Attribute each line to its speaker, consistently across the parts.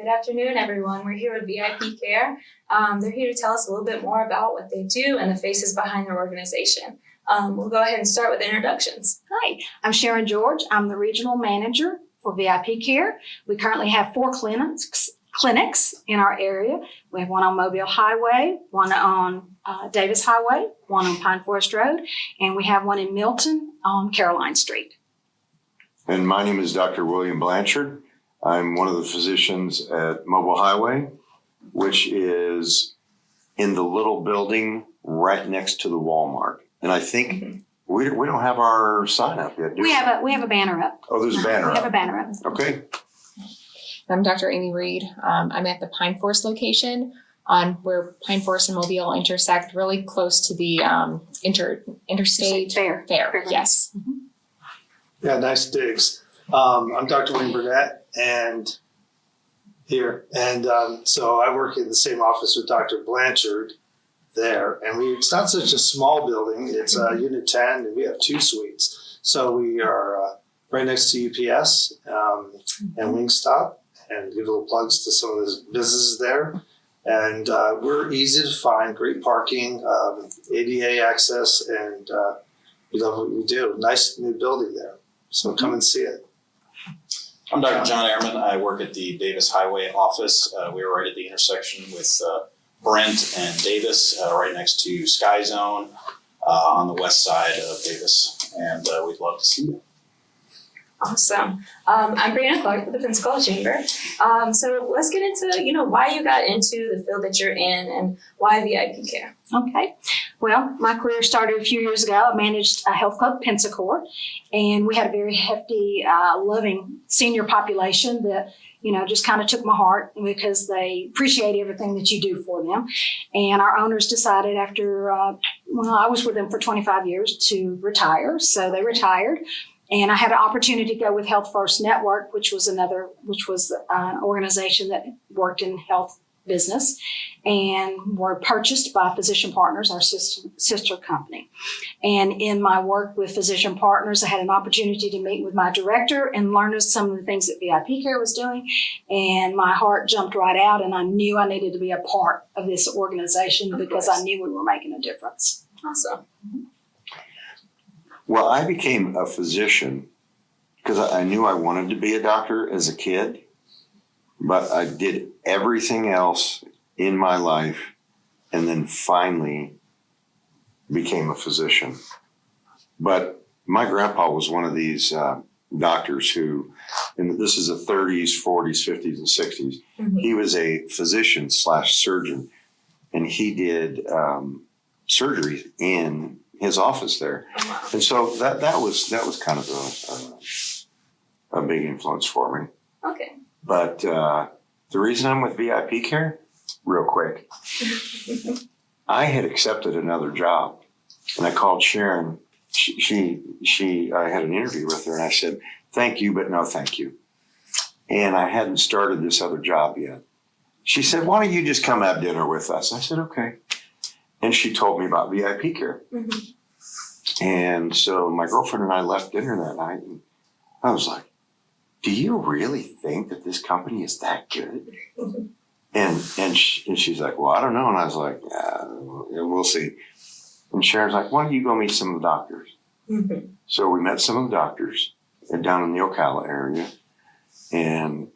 Speaker 1: Good afternoon, everyone. We're here with VIPcare. They're here to tell us a little bit more about what they do and the faces behind their organization. We'll go ahead and start with introductions.
Speaker 2: Hi, I'm Sharon George. I'm the regional manager for VIPcare. We currently have 4 clinics in our area. We have one on Mobile Highway, one on Davis Highway, one on Pine Forest Road, and we have one in Milton on Caroline Street.
Speaker 3: And my name is Dr. William Blanchard. I'm one of the physicians at Mobile Highway, which is in the little building right next to the Walmart. And I think we don't have our sign up yet, do we?
Speaker 2: We have a banner up.
Speaker 3: Oh, there's a banner up.
Speaker 2: We have a banner up.
Speaker 3: Okay.
Speaker 4: I'm Dr. Amy Reed. I'm at the Pine Forest location on where Pine Forest and Mobile intersect, really close to the interstate
Speaker 2: fair.
Speaker 4: Yes.
Speaker 2: Mm-hmm.
Speaker 5: Yeah, nice digs. I'm Dr. Burnett and here. And so I work in the same office with Dr. Blanchard there. And it's not such a small building. It's Unit 10 and we have 2 suites. So we are right next to UPS and Wingstop, and give little plugs to some of the businesses there. And we're easy to find, great parking, ADA access, and we love what we do. Nice new building there. So come and see it.
Speaker 6: I'm Dr. John Ehrmann. I work at the Davis Highway office. We're right at the intersection with Brent and Davis, right next to Sky Zone on the west side of Davis. And we'd love to see you.
Speaker 1: Awesome. I'm Brianna Clark with the Pensacola Chamber. So let's get into, why you got into the field that you're in and why VIPcare.
Speaker 2: Okay. Well, my career started a few years ago. I managed a health club, Pensacola, and we had a very hefty, loving senior population that, just kind of took my heart because they appreciate everything that you do for them. And our owners decided after, I was with them for 25 years to retire. So they retired. And I had an opportunity to go with Health First Network, which was an organization that worked in health business, and were purchased by Physician Partners, our sister company. And in my work with Physician Partners, I had an opportunity to meet with my director and learn some of the things that VIPcare was doing. And my heart jumped right out, and I knew I needed to be a part of this organization because I knew we were making a difference.
Speaker 1: Awesome.
Speaker 3: Well, I became a physician because I knew I wanted to be a doctor as a kid, but I did everything else in my life and then finally became a physician. But my grandpa was one of these doctors who, and this is the 30s, 40s, 50s, and 60s. Mm-hmm. He was a physician / surgeon, and he did surgeries in his office there. And so that was kind of a big influence for me.
Speaker 1: Okay.
Speaker 3: But the reason I'm with VIPcare, real quick, I had accepted another job, and I called Sharon. I had an interview with her, and I said, "Thank you, but no thank you." And I hadn't started this other job yet. She said, "Why don't you just come have dinner with us?" I said, "Okay." And she told me about VIPcare. Mm-hmm. And so my girlfriend and I left dinner that night, and I was like, "Do you really think that this company is that good?" Mm-hmm. And she's like, "Well, I don't know." And I was like, "We'll see." And Sharon's like, "Why don't you go meet some of the doctors?" Mm-hmm. So we met some of the doctors down in the Ocala area, and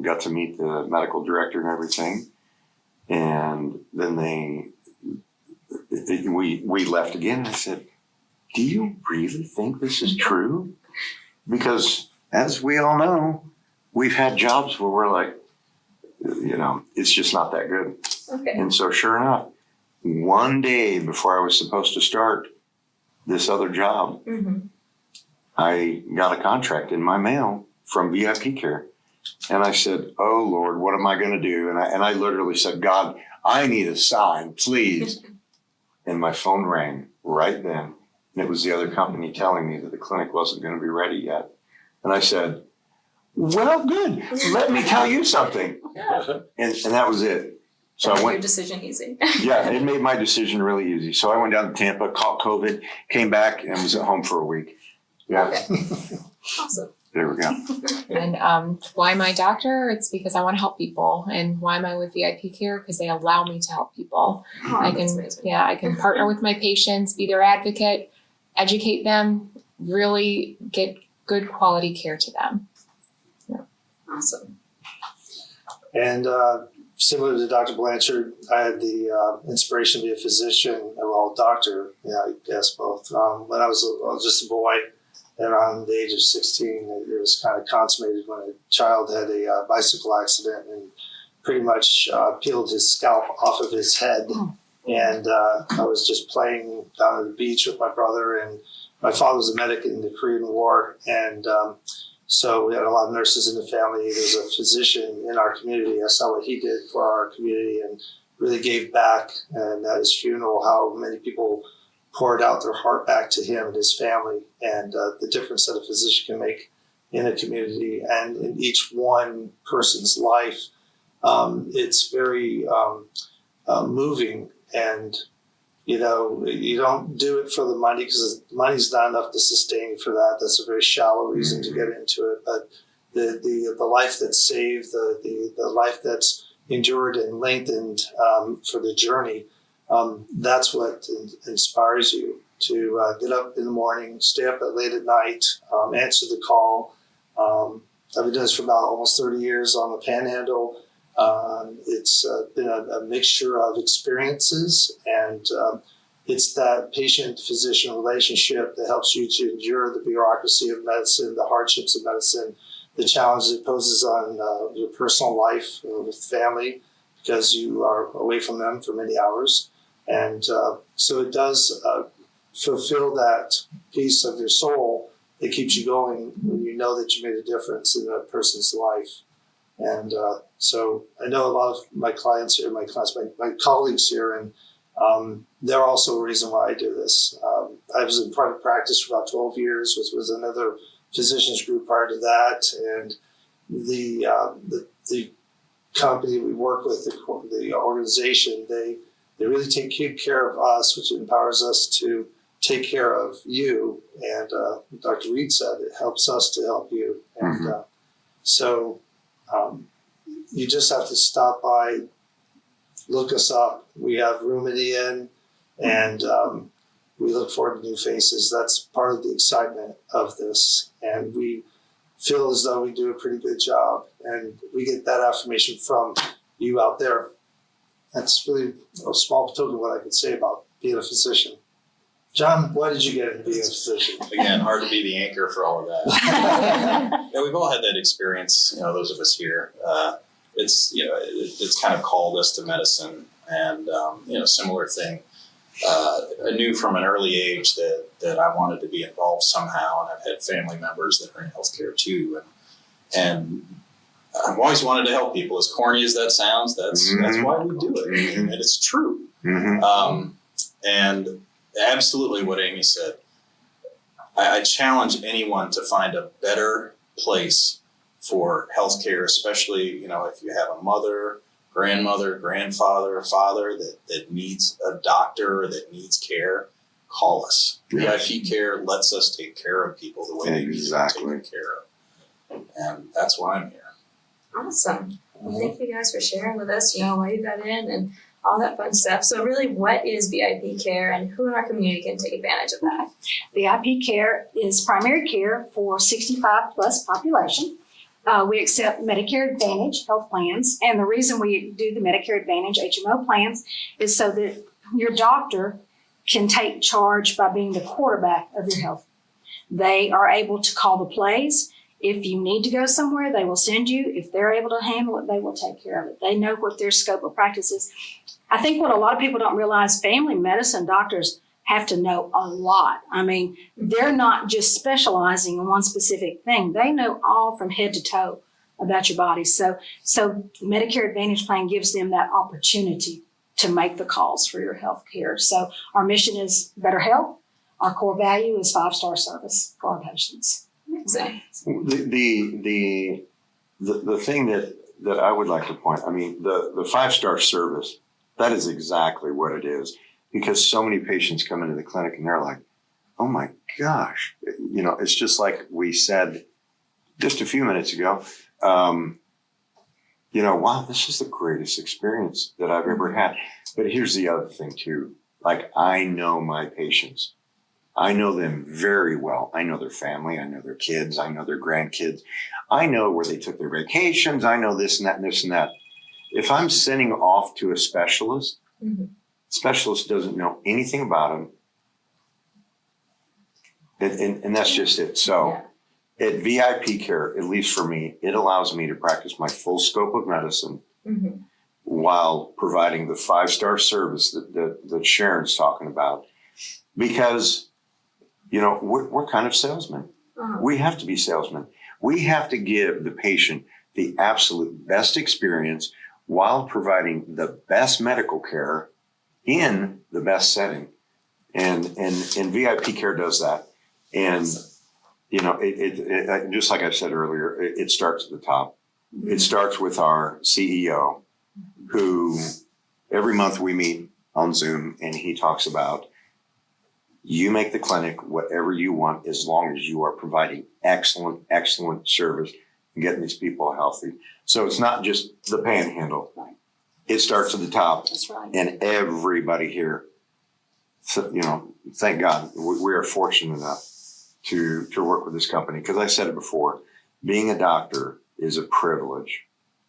Speaker 3: got to meet the medical director and everything. And then we left again, and I said, "Do you really think this is true?" Because as we all know, we've had jobs where we're like, it's just not that good. Okay. And so sure enough, one day before I was supposed to start this other job, mm-hmm. I got a contract in my mail from VIPcare. And I said, "Oh, Lord, what am I going to do?" And I literally said, "God, I need a sign, please." And my phone rang right then. And it was the other company telling me that the clinic wasn't going to be ready yet. And I said, "Well, good. Let me tell you something." And that was it. So I went.
Speaker 1: Your decision easy.
Speaker 3: Yeah, it made my decision really easy. So I went down to Tampa, caught COVID, came back, and was at home for a week. Yeah.
Speaker 1: Okay. Awesome.
Speaker 3: There we go.
Speaker 4: And why am I a doctor? It's because I want to help people. And why am I with VIP Care? Because they allow me to help people.
Speaker 1: Oh,
Speaker 4: I
Speaker 1: that's
Speaker 4: can,
Speaker 1: amazing.
Speaker 4: yeah, I can partner with my patients, be their advocate, educate them, really get good quality care to them.
Speaker 1: Awesome.
Speaker 5: And similar to Dr. Blanchard, I had the inspiration to be a physician, well, a doctor, yeah, I guess both. When I was just a boy, and around the age of 16, it was kind of consummated when a child had a bicycle accident and pretty much peeled his scalp off of his head. And I was just playing down at the beach with my brother, and my father was a medic in the Korean War, and so we had a lot of nurses in the family. There was a physician in our community. I saw what he did for our community and really gave back. And at his funeral, how many people poured out their heart back to him and his family, and the difference that a physician can make in a community and in each one person's life. It's very moving, and you know, you don't do it for the money because money's not enough to sustain you for that. That's a very shallow reason to get into it. But the life that's saved, the life that's endured and lengthened for the journey, that's what inspires you to get up in the morning, stay up late at night, answer the call. I've been doing this for about almost 30 years on the Panhandle. It's been a mixture of experiences, and it's that patient-physician relationship that helps you to endure the bureaucracy of medicine, the hardships of medicine, the challenges it poses on your personal life with family, because you are away from them for many hours. And so it does fulfill that piece of your soul that keeps you going when you know that you made a difference in a person's life. And so I know a lot of my clients here, my colleagues here, and they're also a reason why I do this. I was in private practice for about 12 years, was another physicians group prior to that. And the company we work with, the organization, they really take good care of us, which empowers us to take care of you. And Dr. Reed said it helps us to help you. And so you just have to stop by, look us up. We have room in the inn, and we look forward to new faces. That's part of the excitement of this. And we feel as though we do a pretty good job. And we get that affirmation from you out there. That's really a small token of what I could say about being a physician. John, why did you get into being a physician?
Speaker 6: Again, hard to be the anchor for all of that. Yeah, we've all had that experience, those of us here. It's kind of called us to medicine, and, similar thing. I knew from an early age that I wanted to be involved somehow, and I've had family members that are in healthcare too. And I've always wanted to help people. As corny as that sounds, that's why we do it, and it's true. And absolutely what Amy said. I challenge anyone to find a better place for healthcare, especially, if you have a mother, grandmother, grandfather, father that needs a doctor or that needs care, call us.
Speaker 3: Yes.
Speaker 6: VIPcare lets us take care of people the way they need to be taken care of. And that's why I'm here.
Speaker 1: Awesome. Well, thank you guys for sharing with us, why you got in and all that fun stuff. So really, what is VIPcare, and who in our community can take advantage of that?
Speaker 2: VIPcare is primary care for 65 plus population. We accept Medicare Advantage health plans, and the reason we do the Medicare Advantage HMO plans is so that your doctor can take charge by being the quarterback of your health. They are able to call the plays. If you need to go somewhere, they will send you. If they're able to handle it, they will take care of it. They know what their scope of practice is. I think what a lot of people don't realize, family medicine doctors have to know a lot. I mean, they're not just specializing in one specific thing. They know all from head to toe about your body. So the Medicare Advantage plan gives them that opportunity to make the calls for your health care. So our mission is better health. Our core value is 5-star service for our patients.
Speaker 1: Amazing.
Speaker 3: The thing that I would like to point, the 5-star service, that is exactly what it is. Because so many patients come into the clinic and they're like, oh my gosh, it's just like we said just a few minutes ago, wow, this is the greatest experience that I've ever had. But here's the other thing too. Like, I know my patients. I know them very well. I know their family. I know their kids. I know their grandkids. I know where they took their vacations. I know this and that and this and that. If I'm sending off to a specialist, specialist doesn't know anything about them. And that's just it. So at VIPcare, at least for me, it allows me to practice my full scope of medicine while providing the 5-star service that Sharon's talking about. Because, we're kind of salesmen. We have to be salesmen. We have to give the patient the absolute best experience while providing the best medical care in the best setting. And VIPcare does that. And, it just like I said earlier, it starts at the top. It starts with our CEO, who every month we meet on Zoom, and he talks about, you make the clinic whatever you want as long as you are providing excellent service and getting these people healthy. So it's not just the panhandle.
Speaker 2: Right.
Speaker 3: It starts at the top.
Speaker 2: That's right.
Speaker 3: And everybody here, thank God, we are fortunate enough to work with this company. Because I said it before, being a doctor is a privilege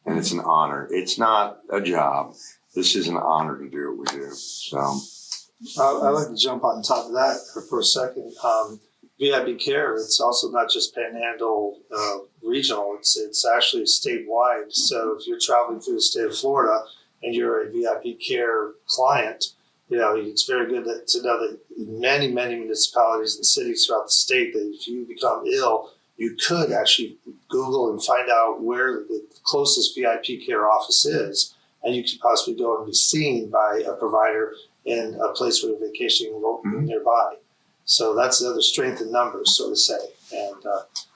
Speaker 3: and it's an honor. It's not a job. This is an honor to do what we do. So
Speaker 5: I'd like to jump on top of that for a second. VIPcare, it's also not just Panhandle regional, it's actually statewide. So if you're traveling through the state of Florida and you're a VIPcare client, it's very good to know that in many municipalities and cities throughout the state, that if you become ill, you could actually Google and find out where the closest VIPcare office is, and you could possibly go and be seen by a provider in a place where you're vacationing nearby. So that's the other strength in numbers, so to say. And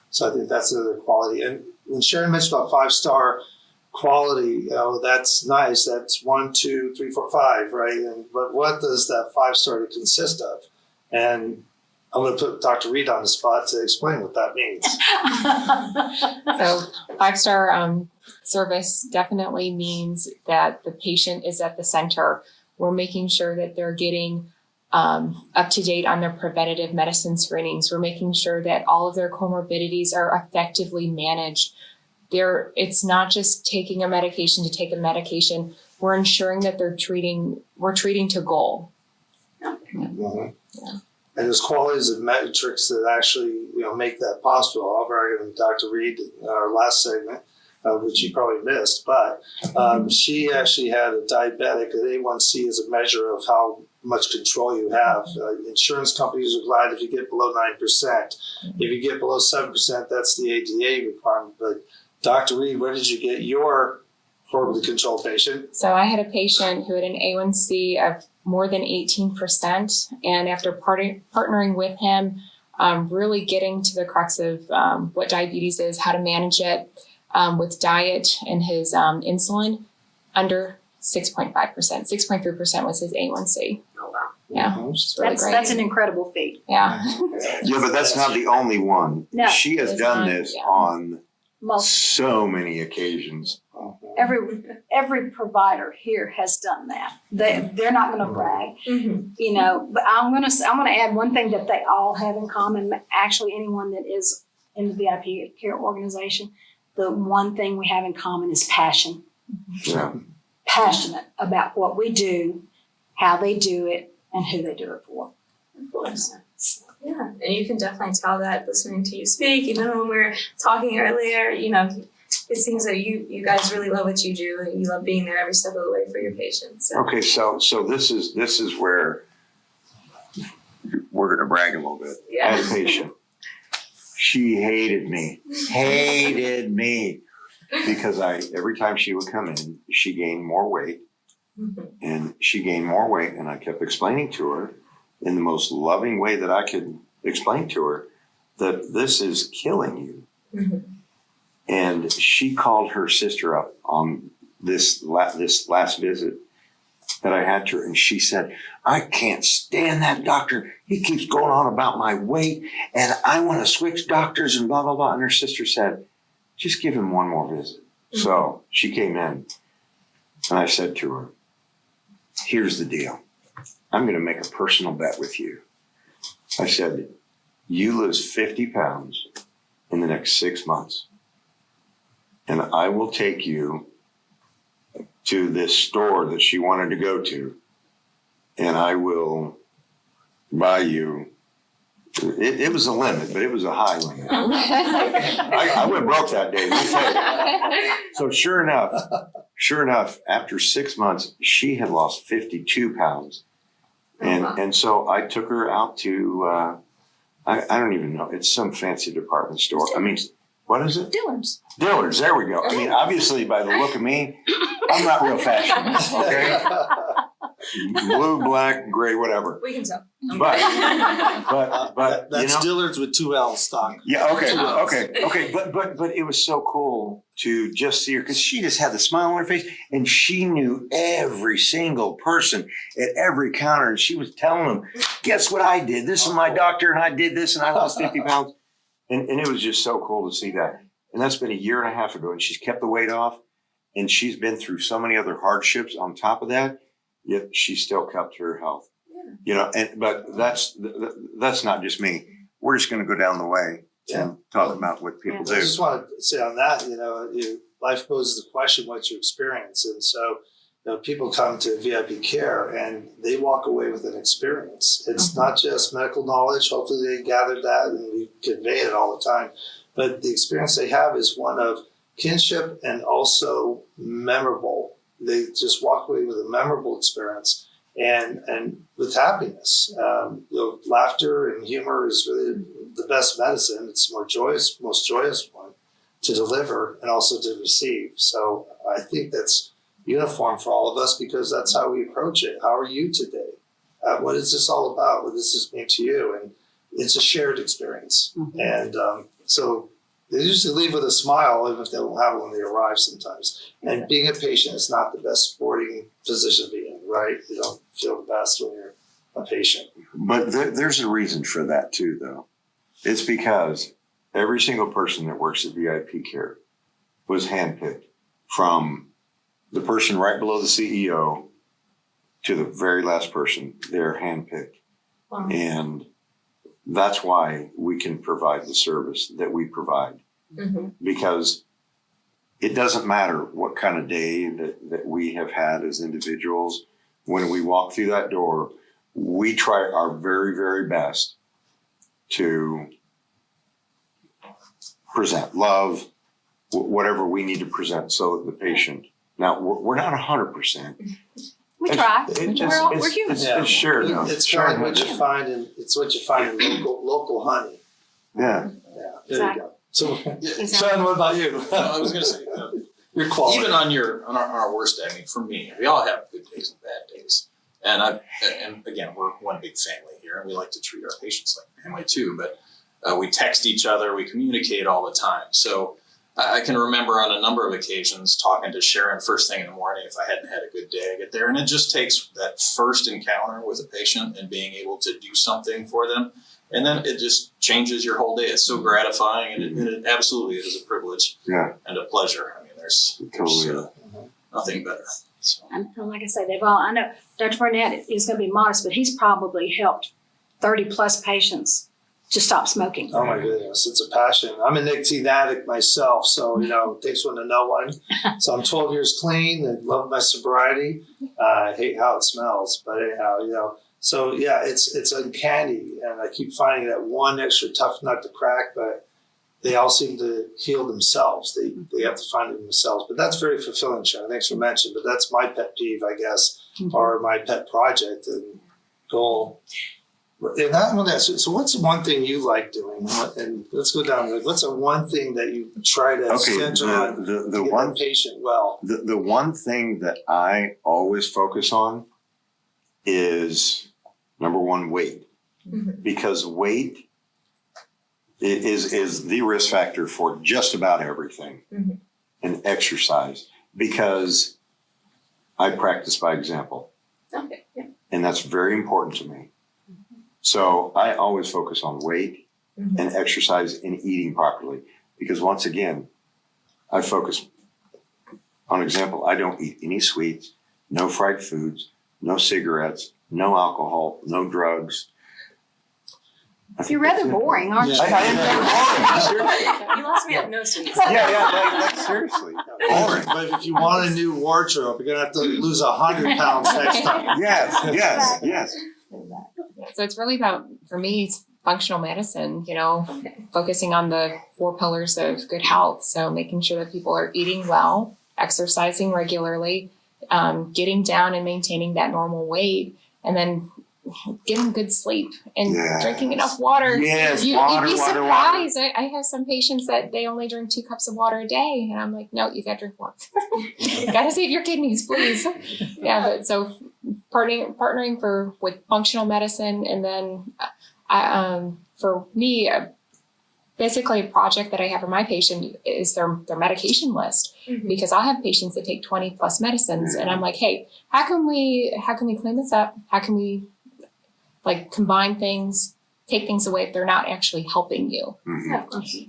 Speaker 5: so I think that's another quality. And when Sharon mentioned about 5-star quality, that's nice. That's 1, 2, 3, 4, 5, right? But what does that 5-star consist of? And I'm going to put Dr. Reed on the spot to explain what that means.
Speaker 4: So 5-star service definitely means that the patient is at the center. We're making sure that they're getting up to date on their preventative medicine screenings. We're making sure that all of their comorbidities are effectively managed. It's not just taking a medication to take a medication. We're ensuring that we're treating to goal.
Speaker 5: Mm-hmm. Yeah. And there's qualities and metrics that actually, make that possible. I'll brag on Dr. Reed in our last segment, which you probably missed, but she actually had a diabetic. An A1C is a measure of how much control you have. Insurance companies are glad if you get below 9%. If you get below 7%, that's the ADA requirement. But Dr. Reed, where did you get your horribly controlled patient?
Speaker 4: So I had a patient who had an A1C of more than 18%. And after partnering with him, really getting to the crux of what diabetes is, how to manage it with diet and his insulin, under 6.5%. 6.3% was his A1C.
Speaker 1: Oh, wow.
Speaker 4: Yeah, which is really great.
Speaker 2: That's an incredible feat.
Speaker 4: Yeah.
Speaker 3: yeah, but that's not the only one.
Speaker 2: No.
Speaker 3: She has
Speaker 4: It's
Speaker 3: done
Speaker 4: not,
Speaker 3: this
Speaker 4: yeah.
Speaker 3: on
Speaker 2: Most
Speaker 3: so many occasions.
Speaker 2: every provider here has done that. They're not going to brag, But I'm going to add one thing that they all have in common. Actually, anyone that is in the VIPcare organization, the one thing we have in common is passion.
Speaker 3: Yeah.
Speaker 2: Passionate about what we do, how they do it, and who they do it for.
Speaker 1: Of course. Yeah, and you can definitely tell that listening to you speak. Even when we were talking earlier, it seems that you guys really love what you do, and you love being there every step of the way for your patients. So.
Speaker 3: Okay, so this is where we're going to brag a little bit.
Speaker 1: Yeah.
Speaker 3: I had a patient. She hated me, because every time she would come in, she gained more weight, and I kept explaining to her in the most loving way that I could explain to her that this is killing you. And she called her sister up on this last visit that I had to her, and she said, I can't stand that doctor. He keeps going on about my weight, and I want to switch doctors and blah, blah, blah. And her sister said, just give him one more visit. So she came in and I said to her, here's the deal. I'm going to make a personal bet with you. I said, you lose 50 pounds in the next 6 months, and I will take you to this store that she wanted to go to, and I will buy you. It was a limit, but it was a high limit. I went broke that day. Let me tell you. So sure enough, after 6 months, she had lost 52 pounds. And so I took her out to, I don't even know, it's some fancy department store. I mean, what is it?
Speaker 2: Dillard's.
Speaker 3: Dillard's, there we go. I mean, obviously by the look of me, I'm not real fashionable, okay? Blue, black, gray, whatever.
Speaker 1: We can tell.
Speaker 3: But
Speaker 5: That's
Speaker 3: you know,
Speaker 5: Dillard's with 2 L's, Doc.
Speaker 3: yeah, okay. But it was so cool to just see her because she just had the smile on her face and she knew every single person at every counter. And she was telling them, guess what I did? This is my doctor and I did this and I lost 50 pounds. And it was just so cool to see that. And that's been a year and a half ago and she's kept the weight off and she's been through so many other hardships on top of that, yet she still kept her health. You know, but that's not just me. We're just going to go down the way and talk about what people do.
Speaker 5: I just want to say on that, life poses the question, what's your experience? And so, people come to VIPcare and they walk away with an experience. It's not just medical knowledge. Hopefully they gathered that and we convey it all the time. But the experience they have is one of kinship and also memorable. They just walk away with a memorable experience. And with happiness, laughter and humor is really the best medicine. It's more joyous, most joyous one to deliver and also to receive. So I think that's uniform for all of us because that's how we approach it. How are you today? What is this all about? What does this mean to you? And it's a shared experience. And so they usually leave with a smile, even if they don't have it when they arrive sometimes. And being a patient is not the best sporting position to be in, right? You don't feel the best when you're a patient.
Speaker 3: But there's a reason for that too, though. It's because every single person that works at VIPcare was handpicked from the person right below the CEO to the very last person. They're handpicked.
Speaker 1: Wow.
Speaker 3: And that's why we can provide the service that we provide. Because it doesn't matter what kind of day that we have had as individuals. When we walk through that door, we try our very, very best to present love, whatever we need to present so that the patient, now we're not 100%.
Speaker 2: We try. We're human.
Speaker 3: It's shared.
Speaker 5: It's kind of what you find in local honey.
Speaker 3: Yeah.
Speaker 5: There you go. So,
Speaker 2: Exactly.
Speaker 5: Sharon, what about you?
Speaker 6: I was going to say,
Speaker 5: Your quality.
Speaker 6: even on our worst day, I mean, for me, we all have good days and bad days. And again, we're one big family here, and we like to treat our patients like family too. But we text each other, we communicate all the time. So I can remember on a number of occasions talking to Sharon first thing in the morning if I hadn't had a good day. I get there, and it just takes that first encounter with a patient and being able to do something for them. And then it just changes your whole day. It's so gratifying, and it absolutely is a privilege and a pleasure. I mean, there's nothing better. So.
Speaker 2: And like I say, I know Dr. Burnett is going to be modest, but he's probably helped 30 plus patients to stop smoking.
Speaker 5: Oh my goodness, it's a passion. I'm a nicotine addict myself, so it takes one to know one. So I'm 12 years clean and love my sobriety. I hate how it smells, but anyhow, so yeah, it's uncanny, and I keep finding that one extra tough nut to crack, but they all seem to heal themselves. They have to find it themselves, but that's very fulfilling, Sharon. Thanks for mentioning. But that's my pet peeve, I guess, or my pet project and goal. And that one, so what's one thing you like doing? And let's go down. What's the one thing that you try to center on to get one patient well?
Speaker 3: The one thing that I always focus on is number one, weight, because weight is the risk factor for just about everything, and exercise, because I practice by example, and that's very important to me. So I always focus on weight and exercise and eating properly, because once again, I focus on example, I don't eat any sweets, no fried foods, no cigarettes, no alcohol, no drugs.
Speaker 2: You're rather boring, aren't you?
Speaker 3: I am very boring, seriously.
Speaker 1: You lost me at no sweets.
Speaker 3: Like seriously, boring.
Speaker 5: But if you want a new wardrobe, you're gonna have to lose 100 pounds next time.
Speaker 3: Yes.
Speaker 4: So it's really about, for me, it's functional medicine, focusing on the 4 pillars of good health. So making sure that people are eating well, exercising regularly, getting down and maintaining that normal weight, and then getting good sleep and drinking enough water.
Speaker 3: Yes,
Speaker 4: You'd
Speaker 3: water,
Speaker 4: be
Speaker 3: water,
Speaker 4: surprised. I have some patients that they only drink 2 cups of water a day, and I'm like, no, you gotta drink more. Gotta save your kidneys, please. Yeah, but so partnering with functional medicine, and then for me, basically a project that I have for my patient is their medication list, because I'll have patients that take 20 plus medicines, and I'm like, hey, how can we clean this up? How can we combine things, take things away if they're not actually helping you?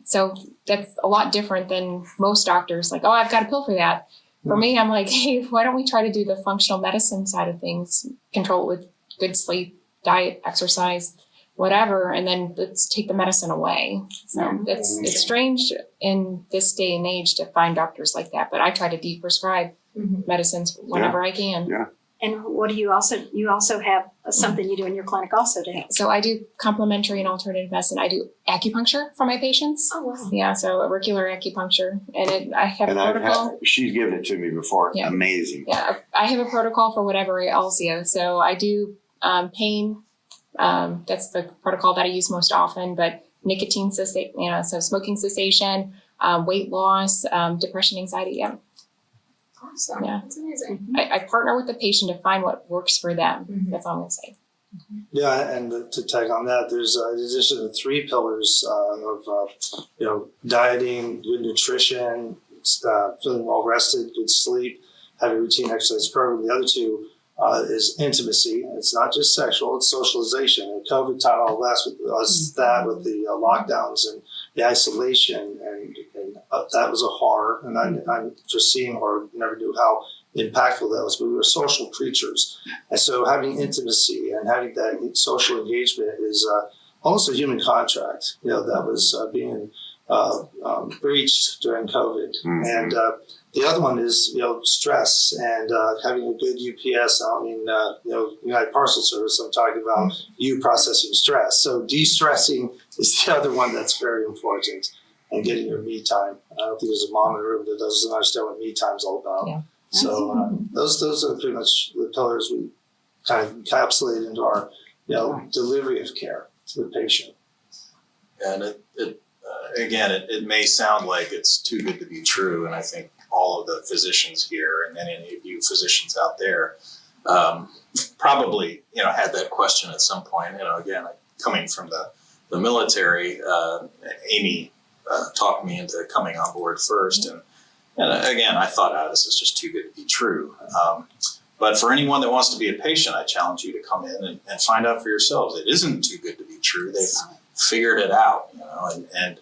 Speaker 4: So that's a lot different than most doctors, like, oh, I've got a pill for that. For me, I'm like, hey, why don't we try to do the functional medicine side of things, control it with good sleep, diet, exercise, whatever, and then let's take the medicine away. So it's strange in this day and age to find doctors like that, but I try to de-prescribe medicines whenever I can.
Speaker 3: Yeah.
Speaker 2: And what do you also have something you do in your clinic also to help?
Speaker 4: So I do complementary and alternative medicine. I do acupuncture for my patients.
Speaker 2: Oh, wow.
Speaker 4: Yeah, so auricular acupuncture, and I have a protocol.
Speaker 3: She's given it to me before.
Speaker 4: Yeah.
Speaker 3: Amazing.
Speaker 4: Yeah, I have a protocol for whatever ails you. So I do pain. That's the protocol that I use most often. But nicotine cessation, so smoking cessation, weight loss, depression, anxiety. Yeah.
Speaker 1: Awesome.
Speaker 4: Yeah.
Speaker 1: That's amazing.
Speaker 4: I partner with the patient to find what works for them. That's all I'm gonna say.
Speaker 5: Yeah, and to tag on that, there's in addition to 3 pillars of dieting, good nutrition, feeling well rested, good sleep, having a routine exercise program. The other 2 is intimacy. It's not just sexual; it's socialization. And COVID taught all that with the lockdowns and the isolation, and that was a horror. And I'm foreseeing horror. Never knew how impactful that was. But we were social creatures, and so having intimacy and having that social engagement is almost a human contract. That was being breached during COVID, and the other one is stress and having a good UPS. I don't mean United Parcel Service. I'm talking about you processing stress. So de-stressing is the other one that's very important, and getting your me time. I don't think there's a mom in the room that doesn't understand what me time's all about. Yeah. So those are pretty much the pillars we kind of encapsulate into our delivery of care to the patient.
Speaker 6: And it may sound like it's too good to be true, and I think all of the physicians here and any of you physicians out there probably had that question at some point. Again, coming from the military, Amy talked me into coming on board first, and again, I thought, this is just too good to be true. But for anyone that wants to be a patient, I challenge you to come in and find out for yourselves. It isn't too good to be true. They've figured it out, and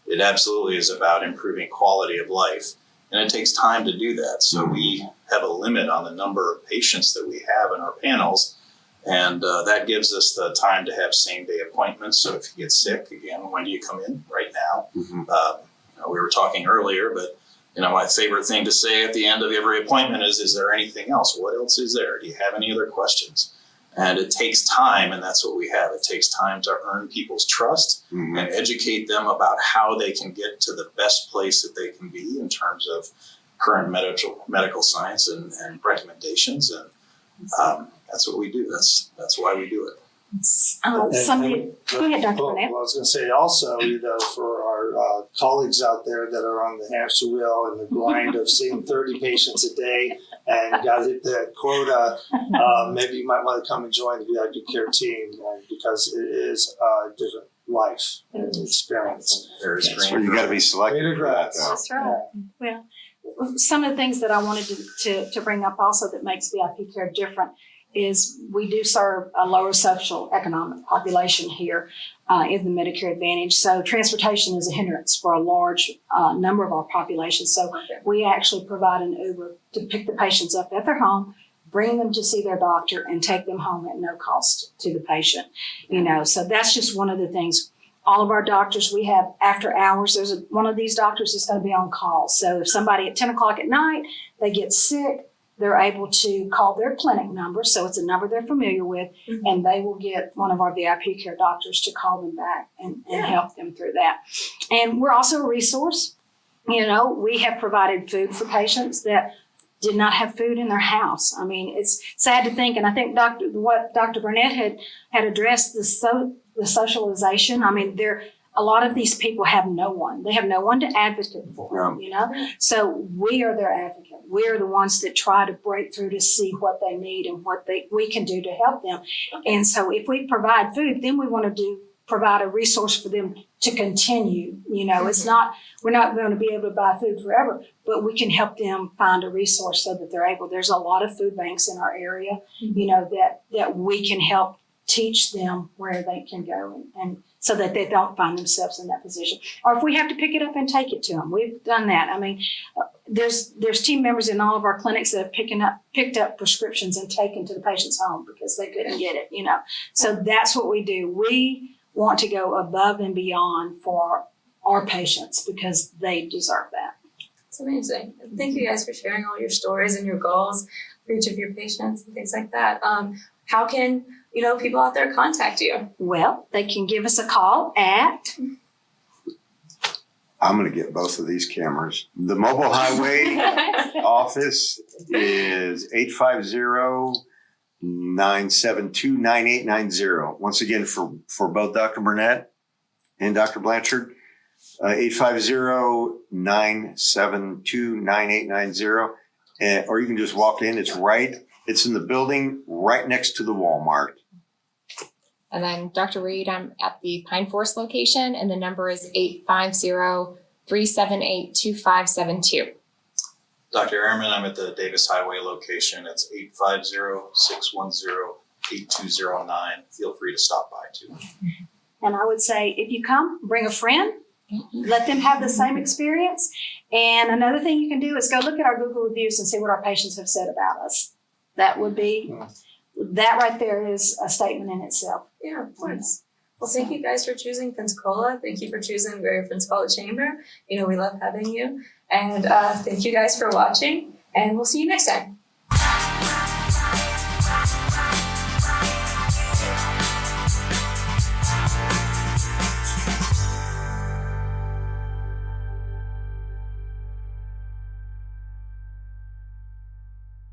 Speaker 6: it absolutely is about improving quality of life. And it takes time to do that. So we have a limit on the number of patients that we have in our panels. And that gives us the time to have same-day appointments. So if you get sick, again, when do you come in? Right now. We were talking earlier, but my favorite thing to say at the end of every appointment is there anything else? What else is there? Do you have any other questions? And it takes time, and that's what we have. It takes time to earn people's trust and educate them about how they can get to the best place that they can be in terms of current medical science and recommendations. And that's what we do. That's why we do it.
Speaker 2: Go ahead, Dr. Burnett.
Speaker 5: I was going to say also, for our colleagues out there that are on the hamster wheel and the grind of seeing 30 patients a day and got to hit that quota, maybe you might want to come and join the VIPcare team because it is a different life and experience.
Speaker 3: So you got to be selective for that.
Speaker 2: That's right. Well, some of the things that I wanted to bring up also that makes VIPcare different is we do serve a lower social economic population here in the Medicare Advantage. So transportation is a hindrance for a large number of our population. So we actually provide an Uber to pick the patients up at their home, bring them to see their doctor, and take them home at no cost to the patient. So that's just one of the things. All of our doctors, we have after hours. There's one of these doctors that's going to be on call. So if somebody at 10 o'clock at night, they get sick, they're able to call their clinic number. So it's a number they're familiar with, and they will get one of our VIPcare doctors to call them back and help them through that. And we're also a resource. We have provided food for patients that did not have food in their house. I mean, it's sad to think, and I think what Dr. Burnett had addressed, the socialization. I mean, a lot of these people have no one. They have no one to advocate for, So we are their advocate. We are the ones that try to break through to see what they need and what we can do to help them. And so if we provide food, then we want to provide a resource for them to continue. It's not, we're not going to be able to buy food forever, but we can help them find a resource so that they're able. There's a lot of food banks in our area, that we can help teach them where they can go and so that they don't find themselves in that position. Or if we have to pick it up and take it to them, we've done that. I mean, there's team members in all of our clinics that have picked up prescriptions and taken to the patient's home because they couldn't get it, So that's what we do. We want to go above and beyond for our patients because they deserve that.
Speaker 1: It's amazing. Thank you guys for sharing all your stories and your goals for each of your patients and things like that. How can people out there contact you?
Speaker 2: Well, they can give us a call at...
Speaker 3: I'm going to get both of these cameras. The mobile highway office is 850-972-9890. Once again, for both Dr. Burnett and Dr. Blanchard, 850-972-9890. Or you can just walk in. It's in the building right next to the Walmart.
Speaker 4: And then Dr. Reed, I'm at the Pine Forest location, and the number is 850-378-2572.
Speaker 6: Dr. Ehrmann, I'm at the Davis Highway location. It's 850-610-8209. Feel free to stop by too.
Speaker 2: And I would say, if you come, bring a friend, let them have the same experience. And another thing you can do is go look at our Google reviews and see what our patients have said about us. That right there is a statement in itself.
Speaker 1: Yeah, of course. Well, thank you guys for choosing Pensacola. Thank you for choosing Greater Pensacola Chamber. We love having you. And thank you guys for watching, and we'll see you next time.